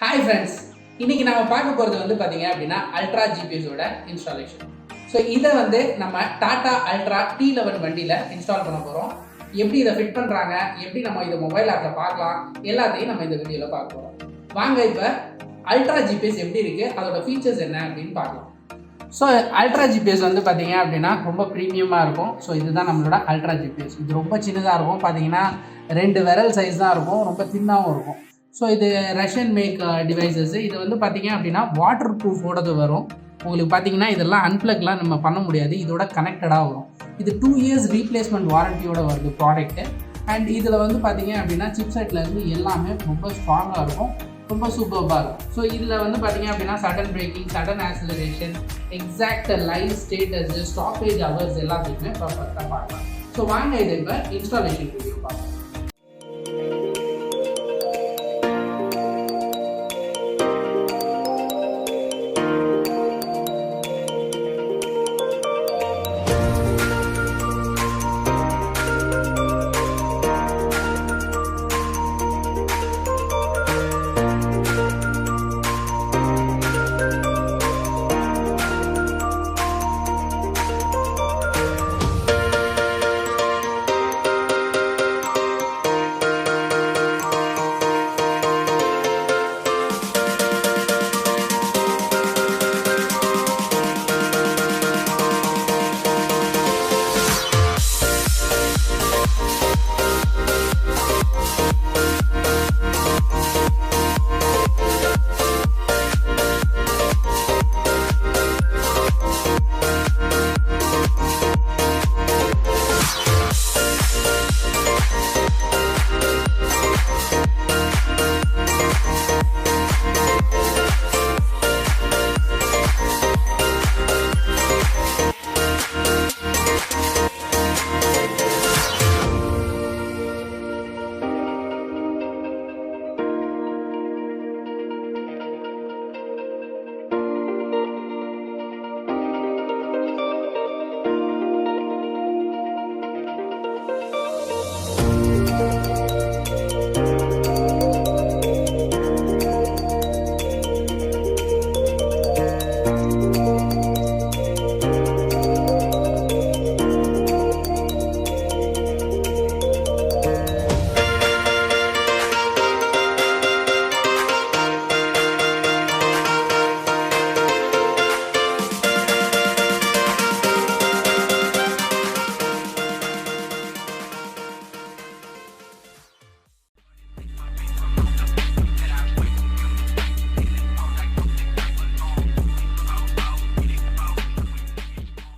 Hi friends, இன்னைக்கு நாம பார்க்க போறது வந்து பாத்தீங்க அப்படின்னா அல்ட்ரா ஜிபிஎஸ் ஓட இன்ஸ்டாலேஷன். ஸோ இதை வந்து நம்ம டாடா அல்ட்ரா T11 வண்டியில இன்ஸ்டால் பண்ண போறோம். எப்படி இதை ஃபிட் பண்றாங்க, எப்படி நம்ம இதை மொபைல் ஆப்ல பார்க்கலாம், எல்லாத்தையும் நம்ம இந்த வீடியோல பார்க்க போறோம். வாங்க இப்ப அல்ட்ரா ஜிபிஎஸ் எப்படி இருக்கு, அதோட ஃபீச்சர்ஸ் என்ன அப்படின்னு பார்க்கலாம். ஸோ அல்ட்ரா ஜிபிஎஸ் வந்து பார்த்தீங்க அப்படின்னா ரொம்ப ப்ரீமியமாக இருக்கும். ஸோ இதுதான் நம்மளோட அல்ட்ரா ஜிபிஎஸ். இது ரொம்ப சின்னதாக இருக்கும், பார்த்தீங்கன்னா 2 விரல் சைஸ் தான் இருக்கும், ரொம்ப தின்னாகவும் இருக்கும். ஸோ இது ரஷ்யன் மேக் டிவைசஸ். இது வந்து பார்த்தீங்க அப்படின்னா வாட்டர் ப்ரூஃபோடது வரும். உங்களுக்கு பார்த்தீங்கன்னா இதெல்லாம் அன்பிளக்லாம் நம்ம பண்ண முடியாது, இதோட கனெக்டடாக வரும். இது 2 years ரீப்ளேஸ்மெண்ட் வாரண்டியோட வருது ப்ராடக்ட்டு. அண்ட் இதில் வந்து பார்த்தீங்க அப்படின்னா சிப்செட்லேருந்து எல்லாமே ரொம்ப ஸ்ட்ராங்காக இருக்கும், ரொம்ப சூப்பர்பாக இருக்கும். ஸோ இதில் வந்து பார்த்தீங்க அப்படின்னா sudden braking, sudden acceleration, exact live status, stoppage hours எல்லாத்துக்குமே பர்ஃபெக்டாக பார்க்கலாம். ஸோ வாங்க இது இப்போ இன்ஸ்டாலேஷன் வீடியோ.